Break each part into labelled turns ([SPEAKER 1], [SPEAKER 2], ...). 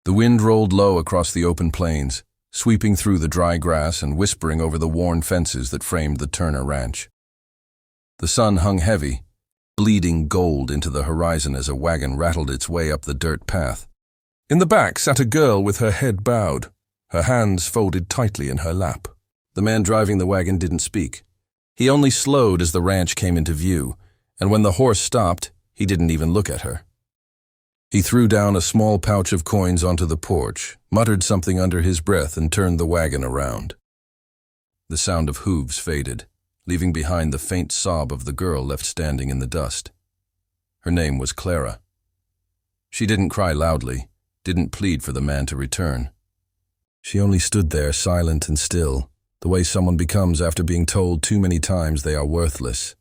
[SPEAKER 1] The wind rolled low across the open plains, sweeping through the dry grass and whispering over the worn fences that framed the Turner Ranch. The sun hung heavy, bleeding gold into the horizon as a wagon rattled its way up the dirt path. In the back sat a girl with her head bowed, her hands folded tightly in her lap. The man driving the wagon didn't speak. He only slowed as the ranch came into view, and when the horse stopped, he didn't even look at her. He threw down a small pouch of coins onto the porch, muttered something under his breath, and turned the wagon around. The sound of hooves faded, leaving behind the faint sob of the girl left standing in the dust. Her name was Clara. She didn't cry loudly, didn't plead for the man to return. She only stood there silent and still, the way someone becomes after being told too many times they are worthless.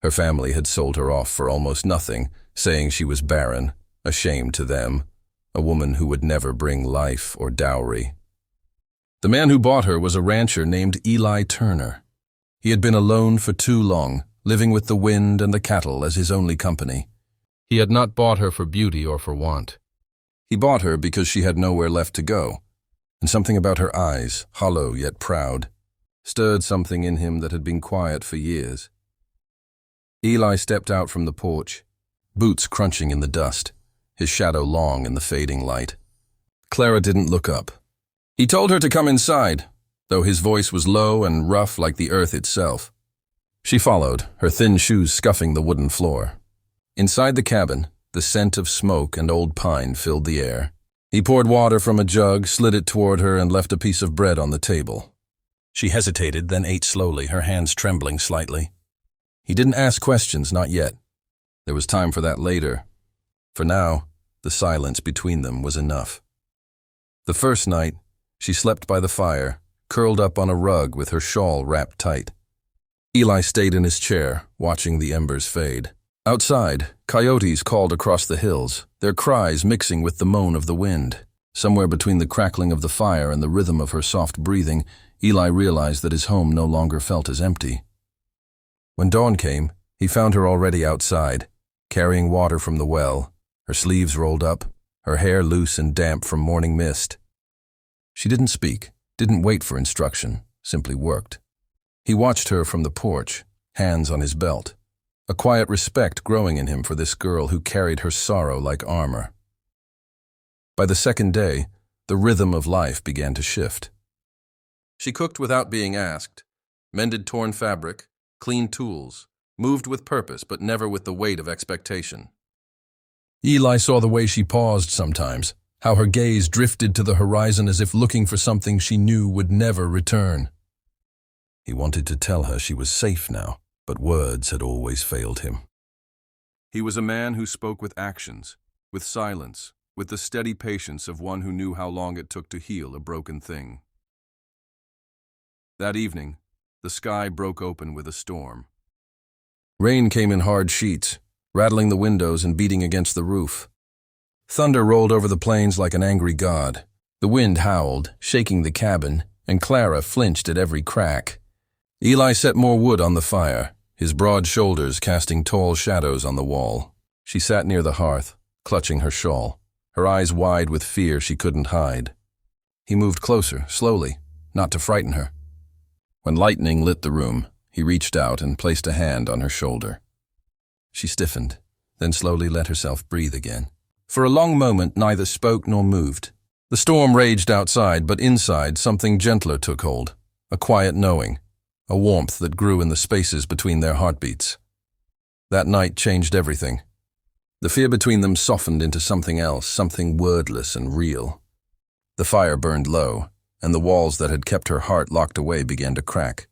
[SPEAKER 1] Her family had sold her off for almost nothing, saying she was barren, a shame to them, a woman who would never bring life or dowry. The man who bought her was a rancher named Eli Turner. He had been alone for too long, living with the wind and the cattle as his only company. He had not bought her for beauty or for want. He bought her because she had nowhere left to go, and something about her eyes, hollow yet proud, stirred something in him that had been quiet for years. Eli stepped out from the porch, boots crunching in the dust, his shadow long in the fading light. Clara didn't look up. He told her to come inside, though his voice was low and rough like the earth itself. She followed, her thin shoes scuffing the wooden floor. Inside the cabin, the scent of smoke and old pine filled the air. He poured water from a jug, slid it toward her, and left a piece of bread on the table. She hesitated, then ate slowly, her hands trembling slightly. He didn't ask questions, not yet. There was time for that later. For now, the silence between them was enough. The first night, she slept by the fire, curled up on a rug with her shawl wrapped tight. Eli stayed in his chair, watching the embers fade. Outside, coyotes called across the hills, their cries mixing with the moan of the wind. Somewhere between the crackling of the fire and the rhythm of her soft breathing, Eli realized that his home no longer felt as empty. When dawn came, he found her already outside, carrying water from the well, her sleeves rolled up, her hair loose and damp from morning mist. She didn't speak, didn't wait for instruction, simply worked. He watched her from the porch, hands on his belt, a quiet respect growing in him for this girl who carried her sorrow like armor. By the second day, the rhythm of life began to shift. She cooked without being asked, mended torn fabric, cleaned tools, moved with purpose but never with the weight of expectation. Eli saw the way she paused sometimes, how her gaze drifted to the horizon as if looking for something she knew would never return. He wanted to tell her she was safe now, but words had always failed him. He was a man who spoke with actions, with silence, with the steady patience of one who knew how long it took to heal a broken thing. That evening, the sky broke open with a storm. Rain came in hard sheets, rattling the windows and beating against the roof. Thunder rolled over the plains like an angry god. The wind howled, shaking the cabin, and Clara flinched at every crack. Eli set more wood on the fire, his broad shoulders casting tall shadows on the wall. She sat near the hearth, clutching her shawl, her eyes wide with fear she couldn't hide. He moved closer, slowly, not to frighten her. When lightning lit the room, he reached out and placed a hand on her shoulder. She stiffened, then slowly let herself breathe again. For a long moment, neither spoke nor moved. The storm raged outside, but inside something gentler took hold, a quiet knowing, a warmth that grew in the spaces between their heartbeats. That night changed everything. The fear between them softened into something else, something wordless and real. The fire burned low, and the walls that had kept her heart locked away began to crack.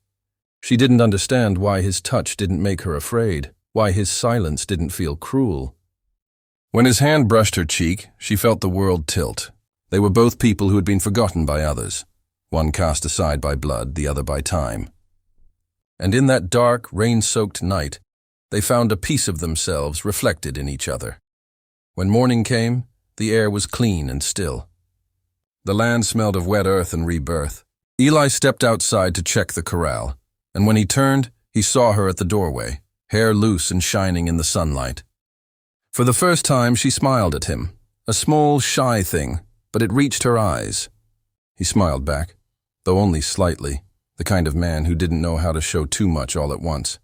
[SPEAKER 1] She didn't understand why his touch didn't make her afraid, why his silence didn't feel cruel. When his hand brushed her cheek, she felt the world tilt. They were both people who had been forgotten by others, one cast aside by blood, the other by time. And in that dark, rain-soaked night, they found a piece of themselves reflected in each other. When morning came, the air was clean and still. The land smelled of wet earth and rebirth. Eli stepped outside to check the corral, and when he turned, he saw her at the doorway, hair loose and shining in the sunlight. For the first time, she smiled at him, A small, shy thing, but it reached her eyes. He smiled back, though only slightly, the kind of man who didn't know how to show too much all at once.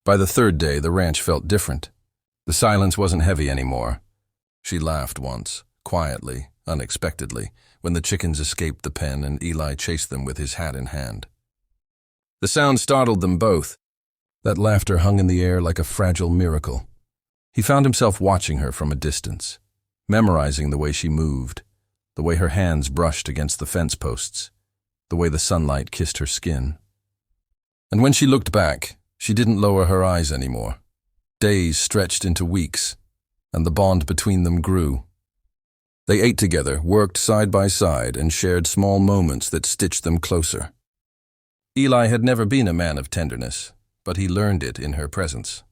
[SPEAKER 1] By the third day, the ranch felt different. The silence wasn't heavy anymore. She laughed once, quietly, unexpectedly, when the chickens escaped the pen and Eli chased them with his hat in hand. The sound startled them both. That laughter hung in the air like a fragile miracle. He found himself watching her from a distance, memorizing the way she moved, the way her hands brushed against the fence posts, the way the sunlight kissed her skin. And when she looked back, she didn't lower her eyes anymore. Days stretched into weeks, and the bond between them grew. They ate together, worked side by side, and shared small moments that stitched them closer. Eli had never been a man of tenderness, but he learned it in her presence.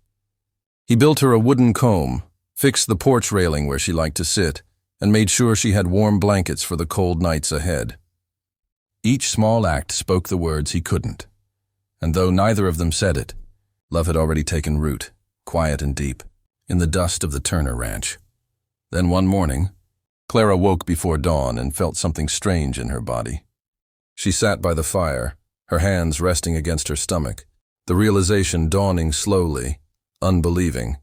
[SPEAKER 1] He built her a wooden comb, fixed the porch railing where she liked to sit, and made sure she had warm blankets for the cold nights ahead. Each small act spoke the words he couldn't, and though neither of them said it, love had already taken root, quiet and deep, in the dust of the Turner Ranch. Then one morning, Clara woke before dawn and felt something strange in her body. She sat by the fire, her hands resting against her stomach, the realization dawning slowly, unbelieving.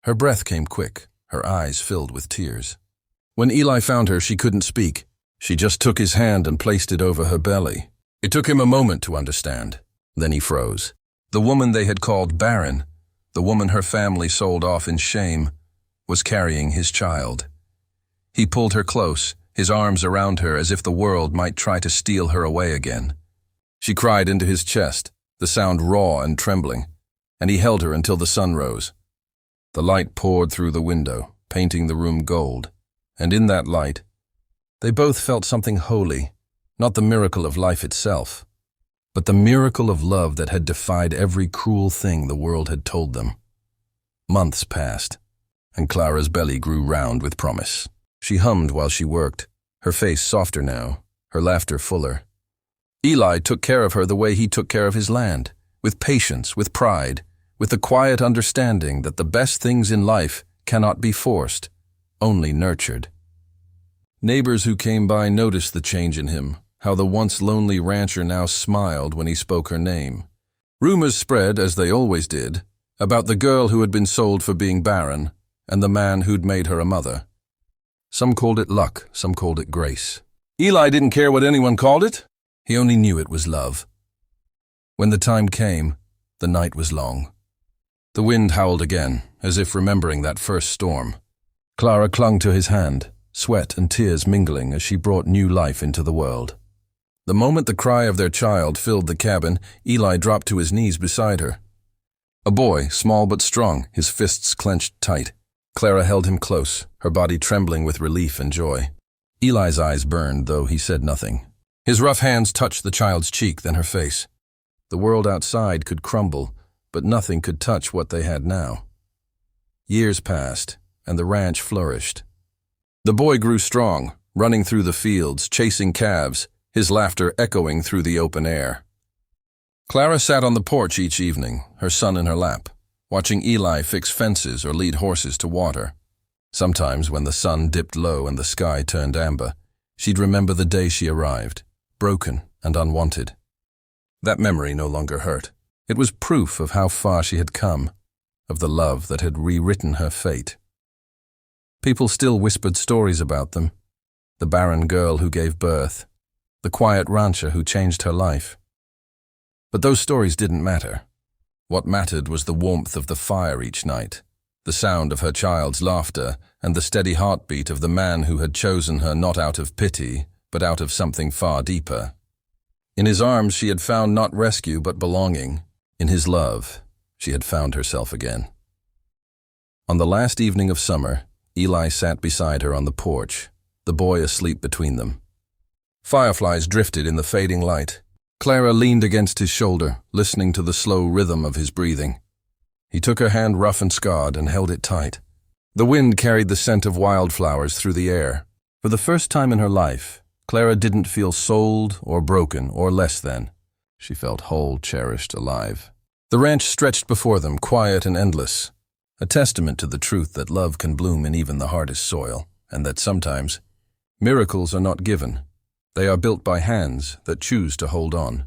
[SPEAKER 1] Her breath came quick, her eyes filled with tears. When Eli found her, she couldn't speak. She just took his hand and placed it over her belly. It took him a moment to understand. Then he froze. The woman they had called barren, the woman her family sold off in shame, was carrying his child. He pulled her close, his arms around her as if the world might try to steal her away again. She cried into his chest, the sound raw and trembling, and he held her until the sun rose. The light poured through the window, painting the room gold, and in that light, they both felt something holy, not the miracle of life itself, but the miracle of love that had defied every cruel thing the world had told them. Months passed, and Clara's belly grew round with promise. She hummed while she worked, her face softer now, her laughter fuller. Eli took care of her the way he took care of his land, with patience, with pride, with the quiet understanding that the best things in life cannot be forced, only nurtured. Neighbors who came by noticed the change in him, how the once lonely rancher now smiled when he spoke her name. Rumors spread, as they always did, about the girl who had been sold for being barren, and the man who'd made her a mother. Some called it luck, some called it grace. Eli didn't care what anyone called it. He only knew it was love. When the time came, the night was long. The wind howled again, as if remembering that first storm. Clara clung to his hand, sweat and tears mingling as she brought new life into the world. The moment the cry of their child filled the cabin, Eli dropped to his knees beside her. A boy, small but strong, his fists clenched tight. Clara held him close, her body trembling with relief and joy. Eli's eyes burned, though he said nothing. His rough hands touched the child's cheek, then her face. The world outside could crumble, but nothing could touch what they had now. Years passed, and the ranch flourished. The boy grew strong, running through the fields, chasing calves, his laughter echoing through the open air. Clara sat on the porch each evening, her son in her lap, watching Eli fix fences or lead horses to water. Sometimes, when the sun dipped low and the sky turned amber, she'd remember the day she arrived, broken and unwanted. That memory no longer hurt. It was proof of how far she had come, of the love that had rewritten her fate. People still whispered stories about them, the barren girl who gave birth, the quiet rancher who changed her life. But those stories didn't matter. What mattered was the warmth of the fire each night, the sound of her child's laughter, and the steady heartbeat of the man who had chosen her not out of pity, but out of something far deeper. In his arms she had found not rescue but belonging. In his love, she had found herself again. On the last evening of summer, Eli sat beside her on the porch, the boy asleep between them. Fireflies drifted in the fading light. Clara leaned against his shoulder, listening to the slow rhythm of his breathing. He took her hand rough and scarred and held it tight. The wind carried the scent of wildflowers through the air. For the first time in her life, Clara didn't feel sold or broken or less than. She felt whole, cherished, alive. The ranch stretched before them, quiet and endless, a testament to the truth that love can bloom in even the hardest soil. and that sometimes miracles are not given. They are built by hands that choose to hold on.